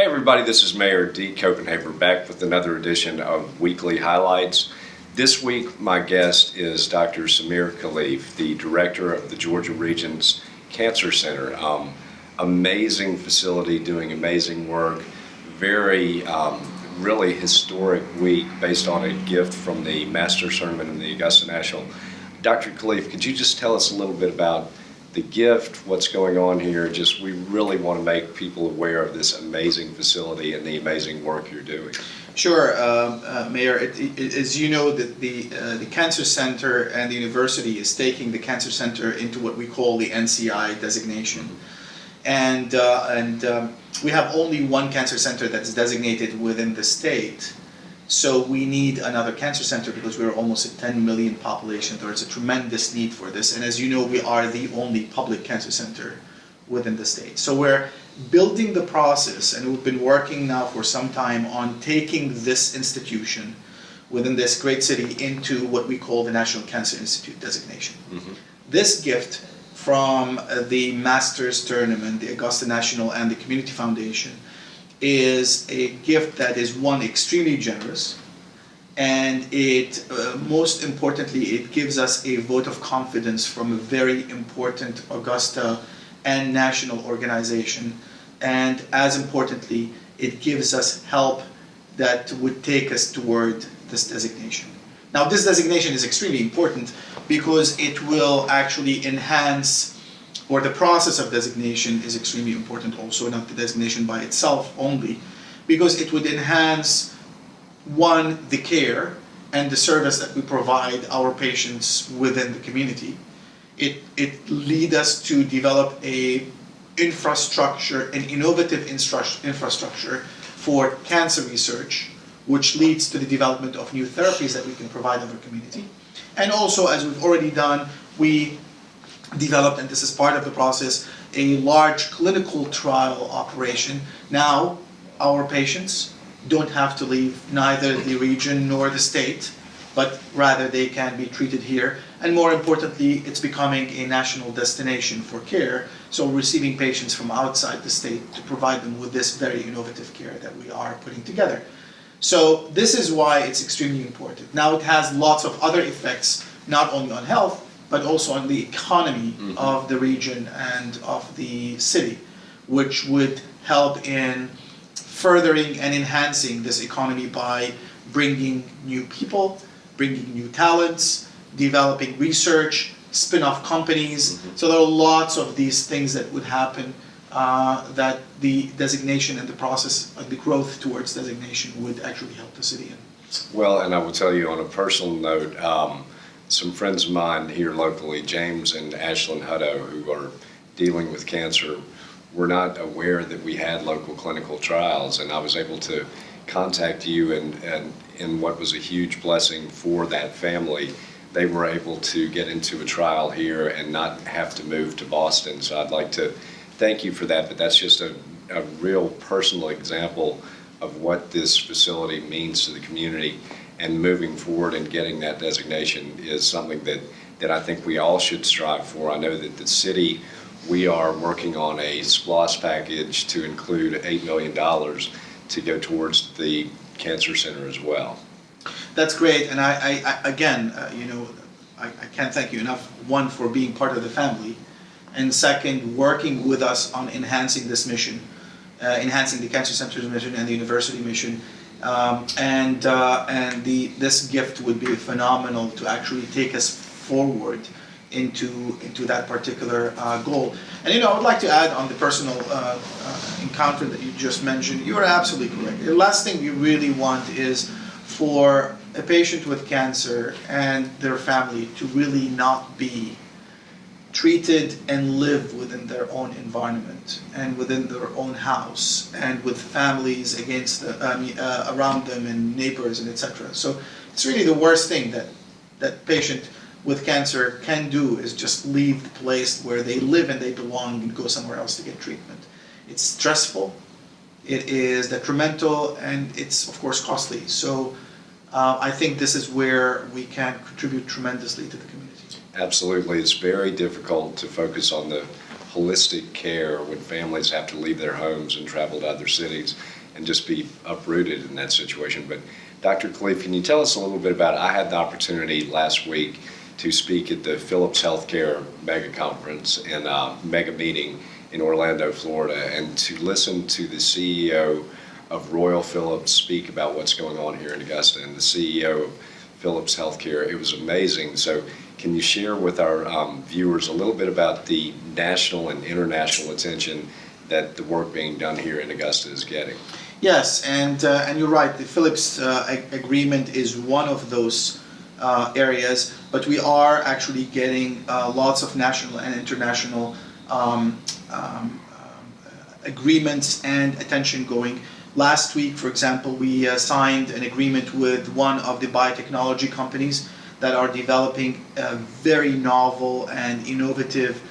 everybody, this is Mayor D. Copenhaver back with another edition of Weekly Highlights. This week my guest is Dr. Samir Khalif, the director of the Georgia Region's Cancer Center. Amazing facility, doing amazing work. Very really historic week based on a gift from the Master Sermon in the Augusta National. Dr. Khalif, could you just tell us a little bit about the gift, what's going on here? Just, we really want to make people aware of this amazing facility and the amazing work you're doing. Sure, Mayor. As you know, the Cancer Center and the university is taking the Cancer Center into what we call the NCI designation. And we have only one cancer center that's designated within the state. So we need another cancer center because we're almost a 10 million population. There's a tremendous need for this. And as you know, we are the only public cancer center within the state. So we're building the process, and we've been working now for some time on taking this institution within this great city into what we call the National Cancer Institute designation. Mm-hmm. This gift from the Masters Tournament, the Augusta National and the Community Foundation, is a gift that is, one, extremely generous, and it most importantly, it gives us a vote of confidence from a very important Augusta and national organization, and as importantly, it gives us help that would take us toward this designation. Now, this designation is extremely important because it will actually enhance, or the process of designation is extremely important also, not the designation by itself only, because it would enhance, one, the care and the service that we provide our patients within the community. It lead us to develop a infrastructure, an innovative infrastructure for cancer research, which leads to the development of new therapies that we can provide our community. And also, as we've already done, we developed, and this is part of the process, a large clinical trial operation. Now, our patients don't have to leave neither the region nor the state, but rather they can be treated here. And more importantly, it's becoming a national destination for care, so receiving patients from outside the state to provide them with this very innovative care that we are putting together. So this is why it's extremely important. Now, it has lots of other effects, not only on health, but also on the economy of the region and of the city, which would help in furthering and enhancing this economy by bringing new people, bringing new talents, developing research, spin-off companies. So there are lots of these things that would happen that the designation and the process of the growth towards designation would actually help the city in. Well, and I will tell you on a personal note, some friends of mine here locally, James and Ashlyn Hutto, who are dealing with cancer, were not aware that we had local clinical trials, and I was able to contact you, and what was a huge blessing for that family, they were able to get into a trial here and not have to move to Boston. So I'd like to thank you for that, but that's just a real personal example of what this facility means to the community. And moving forward and getting that designation is something that I think we all should strive for. I know that the city, we are working on a SPLOST package to include $8 million to go towards the Cancer Center as well. That's great, and I again, I can't thank you enough, one, for being part of the family, and second, working with us on enhancing this mission, enhancing the Cancer Center's mission and the university mission. This gift would be phenomenal to actually take us forward into that particular goal. And I would like to add on the personal encounter that you just mentioned. You are absolutely correct. The last thing we really want is for a patient with cancer and their family to really not be treated and live within their own environment and within their own house and with families against around them and neighbors and etc. So it's really the worst thing that patient with cancer can do is just leave the place where they live and they belong and go somewhere else to get treatment. It's stressful, it is detrimental, and it's of course costly. So I think this is where we can contribute tremendously to the community. Absolutely. It's very difficult to focus on the holistic care when families have to leave their homes and travel to other cities. and just be uprooted in that situation. But Dr. Khalif, can you tell us a little bit about, I had the opportunity last week to speak at the Philips Healthcare mega conference and mega meeting in Orlando, Florida, and to listen to the CEO of Royal Philips speak about what's going on here in Augusta, and the CEO of Philips Healthcare. It was amazing. So can you share with our viewers a little bit about the national and international attention that the work being done here in Augusta is getting? Yes, and you're right. The Philips agreement is one of those areas, but we are actually getting lots of national and international agreements and attention going. Last week, for example, we signed an agreement with one of the biotechnology companies that are developing a very novel and innovative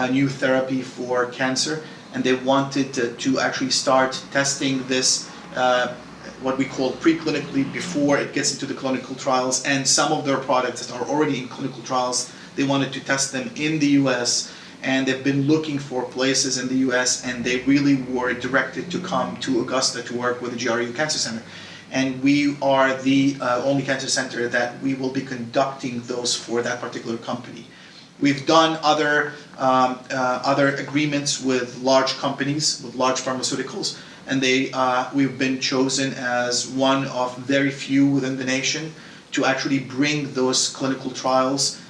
new therapy for cancer, and they wanted to actually start testing this, what we call preclinically, before it gets into the clinical trials. And some of their products that are already in clinical trials, they wanted to test them in the US, and they've been looking for places in the US, and they really were directed to come to Augusta to work with the GRU Cancer Center. And we are the only cancer center that we will be conducting those for that particular company. We've done other agreements with large companies, with large pharmaceuticals, and we've been chosen as one of very few within the nation to actually bring those clinical trials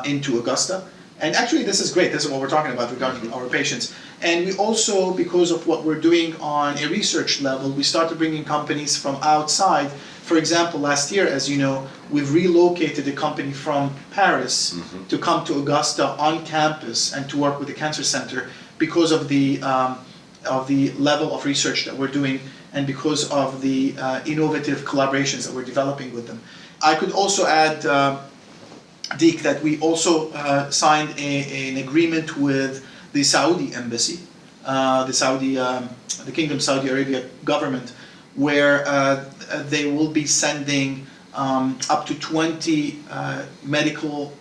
into Augusta. And actually, this is great. This is what we're talking about regarding our patients. And we also, because of what we're doing on a research level, we started bringing companies from outside. For example, last year, as you know, we've relocated a company from Paris to come to Augusta on campus and to work with the Cancer Center because of the level of research that we're doing and because of the innovative collaborations that we're developing with them. I could also add, Deek, that we also signed an agreement with the Saudi embassy, the Kingdom of Saudi Arabia government, where they will be sending up to 20 medical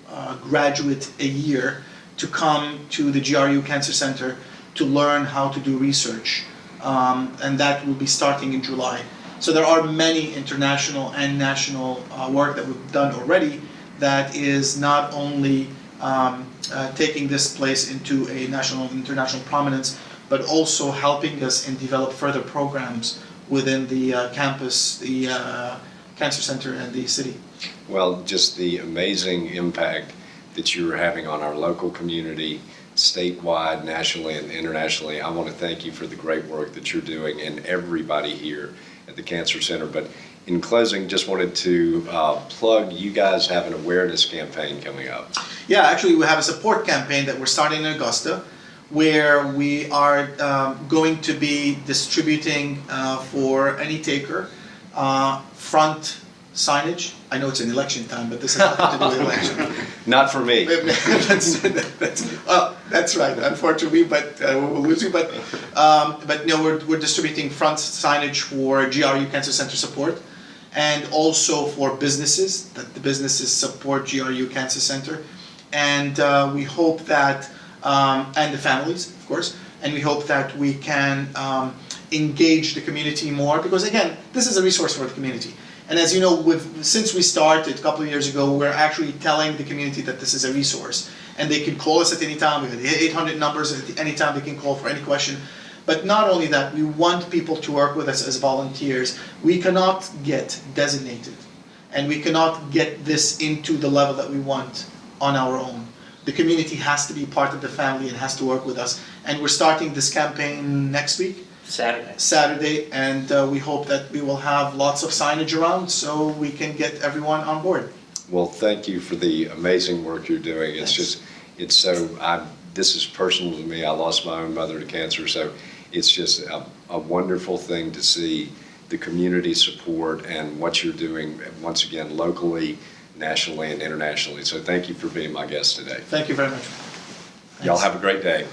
graduates a year to come to the GRU Cancer Center to learn how to do research, and that will be starting in July. So there are many international and national work that we've done already that is not only taking this place into a national and international prominence, but also helping us in develop further programs within the campus, the Cancer Center, and the city. Well, just the amazing impact that you're having on our local community, statewide, nationally, and internationally. I want to thank you for the great work that you're doing and everybody here at the Cancer Center. But in closing, just wanted to plug, you guys have an awareness campaign coming up. Yeah, actually we have a support campaign that we're starting in Augusta, where we are going to be distributing for any taker front signage. I know it's an election time, but this has nothing to do with election. Not for me. That's right, unfortunately, but we'll lose you. But no, we're distributing front signage for GRU Cancer Center support, and also for businesses, that the businesses support GRU Cancer Center. And we hope that, and the families, of course, and we hope that we can engage the community more, because again, this is a resource for the community. And as you know, since we started a couple of years ago, we're actually telling the community that this is a resource. And they can call us at any time. We have the 800 numbers at any time they can call for any question. But not only that, we want people to work with us as volunteers. We cannot get designated, and we cannot get this into the level that we want on our own. The community has to be part of the family and has to work with us. And we're starting this campaign next week. Saturday, and we hope that we will have lots of signage around so we can get everyone on board. Well, thank you for the amazing work you're doing. It's Thanks. just, this is personal to me. I lost my own mother to cancer, so it's just a wonderful thing to see the community support and what you're doing, once again, locally, nationally, and internationally. So thank you for being my guest today. Thank you very much. Y'all have a great day.